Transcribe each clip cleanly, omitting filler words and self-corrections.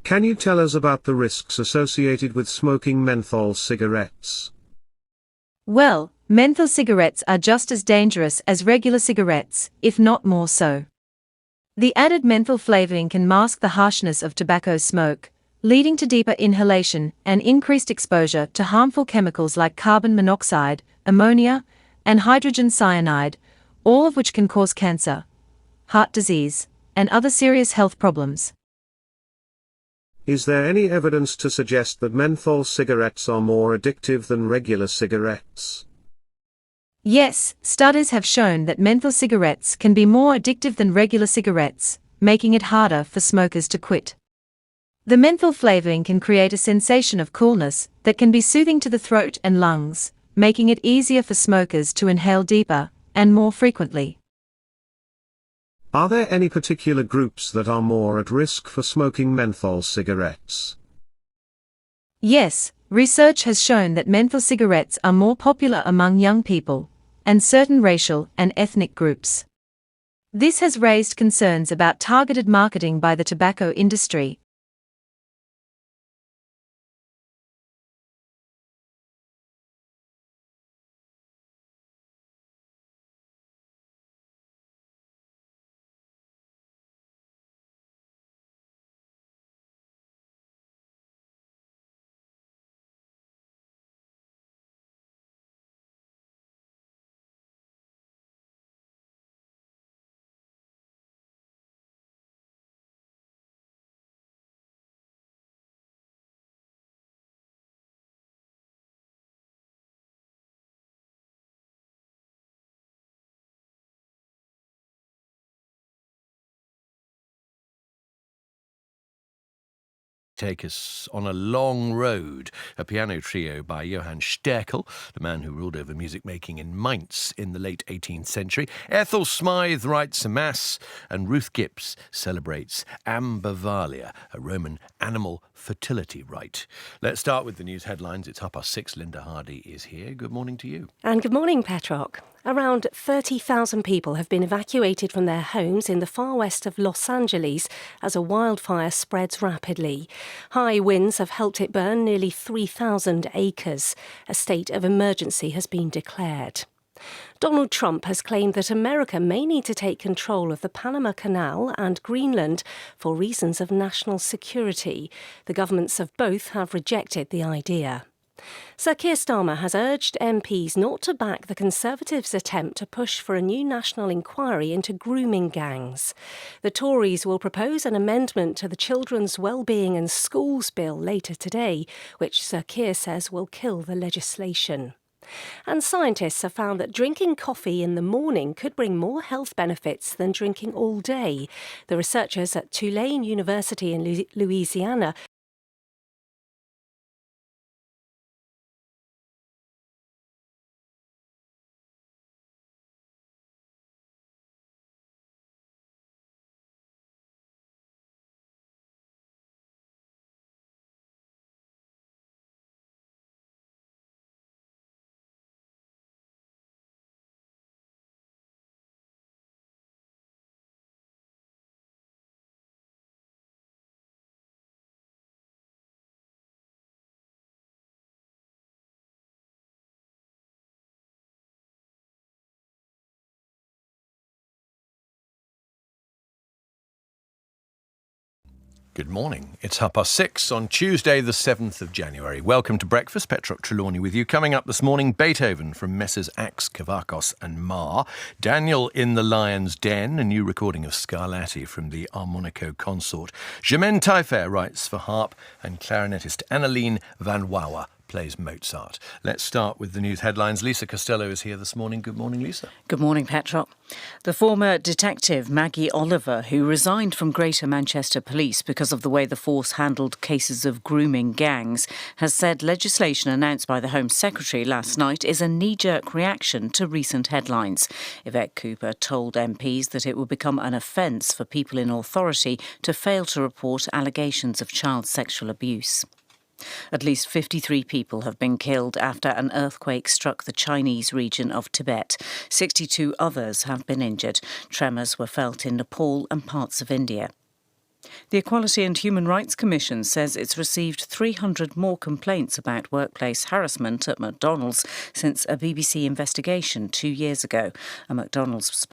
Can you tell us about the risks associated with smoking menthol cigarettes? Well, menthol cigarettes are just as dangerous as regular cigarettes, if not more so. The added menthol flavoring can mask the harshness of tobacco smoke, leading to deeper inhalation and increased exposure to harmful chemicals like carbon monoxide, ammonia, and hydrogen cyanide, all of which can cause cancer, heart disease, and other serious health problems. Is there any evidence to suggest that menthol cigarettes are more addictive than regular cigarettes? Yes, studies have shown that menthol cigarettes can be more addictive than regular cigarettes, making it harder for smokers to quit. The menthol flavoring can create a sensation of coolness that can be soothing to the throat and lungs, making it easier for smokers to inhale deeper and more frequently. Are there any particular groups that are more at risk for smoking menthol cigarettes? Yes, research has shown that menthol cigarettes are more popular among young people and certain racial and ethnic groups. This has raised concerns about targeted marketing by the tobacco industry. Take us on a long road, a piano trio by Johann Sterkel, the man who ruled over music making in Mainz in the late 18th century. Ethel Smythe writes a mass, and Ruth Gibbs celebrates Ambivalia, a Roman animal fertility rite. Let's start with the news headlines. It's 6:30. Linda Hardy is here. Good morning to you. And good morning, Petrock. Around 30,000 people have been evacuated from their homes in the far west of Los Angeles as a wildfire spreads rapidly. High winds have helped it burn nearly 3,000 acres. A state of emergency has been declared. Donald Trump has claimed that America may need to take control of the Panama Canal and Greenland for reasons of national security. The governments of both have rejected the idea. Sir Keir Starmer has urged MPs not to back the Conservatives' attempt to push for a new national inquiry into grooming gangs. The Tories will propose an amendment to the Children's Wellbeing and Schools Bill later today, which Sir Keir says will kill the legislation. And scientists have found that drinking coffee in the morning could bring more health benefits than drinking all day. The researchers at Tulane University in Louisiana Good morning. It's 6:30 on Tuesday, the 7th of January. Welcome to Breakfast. Petrock Trelawney with you. Coming up this morning, Beethoven from Messrs. Axe, Kavakos and Marr. Daniel in the Lion's Den, a new recording of Scarlatti from the Armonico Consort. Germaine Taillefer writes for harp, and clarinetist Anneline Van Wouwer plays Mozart. Let's start with the news headlines. Lisa Costello is here this morning. Good morning, Lisa. Good morning, Petrock. The former detective Maggie Oliver, who resigned from Greater Manchester Police because of the way the force handled cases of grooming gangs, has said legislation announced by the Home Secretary last night is a knee-jerk reaction to recent headlines. Yvette Cooper told MPs that it will become an offence for people in authority to fail to report allegations of child sexual abuse. At least 53 people have been killed after an earthquake struck the Chinese region of Tibet. 62 others have been injured. Tremors were felt in Nepal and parts of India. The Equality and Human Rights Commission says it's received 300 more complaints about workplace harassment at McDonald's since a BBC investigation 2 years ago. A McDonald's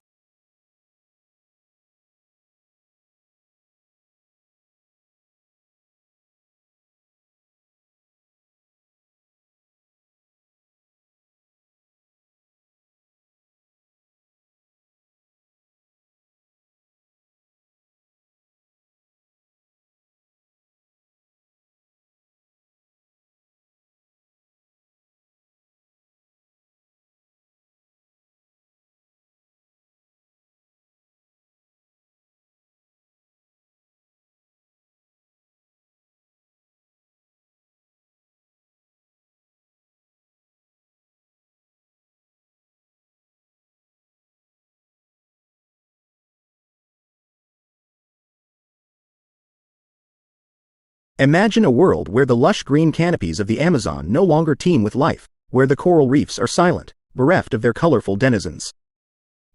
Imagine a world where the lush green canopies of the Amazon no longer teem with life, where the coral reefs are silent, bereft of their colorful denizens.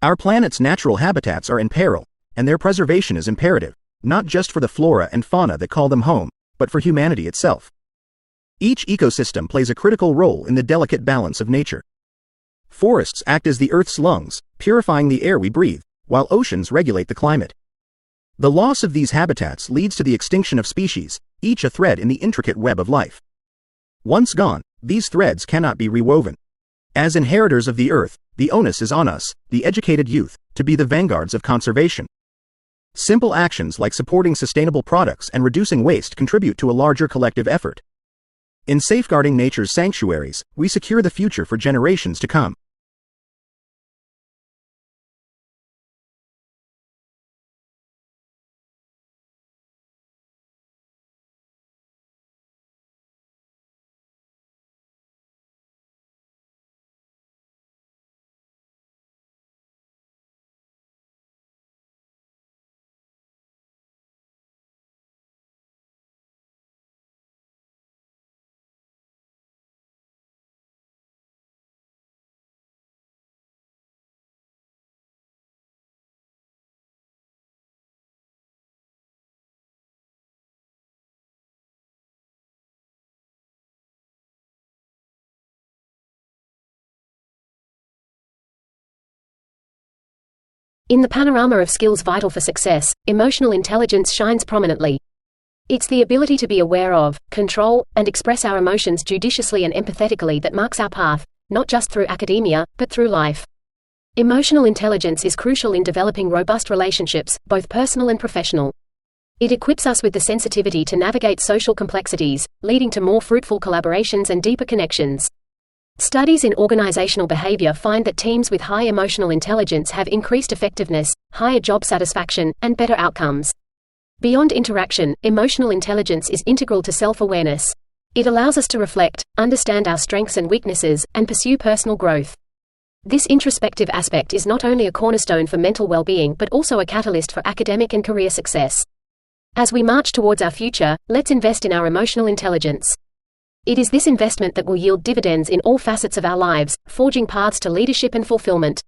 Our planet's natural habitats are in peril, and their preservation is imperative, not just for the flora and fauna that call them home, but for humanity itself. Each ecosystem plays a critical role in the delicate balance of nature. Forests act as the Earth's lungs, purifying the air we breathe, while oceans regulate the climate. The loss of these habitats leads to the extinction of species, each a thread in the intricate web of life. Once gone, these threads cannot be rewoven. As inheritors of the Earth, the onus is on us, the educated youth, to be the vanguards of conservation. Simple actions like supporting sustainable products and reducing waste contribute to a larger collective effort. In safeguarding nature's sanctuaries, we secure the future for generations to come. In the panorama of skills vital for success, emotional intelligence shines prominently. It's the ability to be aware of, control, and express our emotions judiciously and empathetically that marks our path, not just through academia, but through life. Emotional intelligence is crucial in developing robust relationships, both personal and professional. It equips us with the sensitivity to navigate social complexities, leading to more fruitful collaborations and deeper connections. Studies in organizational behavior find that teams with high emotional intelligence have increased effectiveness, higher job satisfaction, and better outcomes. Beyond interaction, emotional intelligence is integral to self-awareness. It allows us to reflect, understand our strengths and weaknesses, and pursue personal growth. This introspective aspect is not only a cornerstone for mental well-being but also a catalyst for academic and career success. As we march towards our future, let's invest in our emotional intelligence. It is this investment that will yield dividends in all facets of our lives, forging paths to leadership and fulfillment.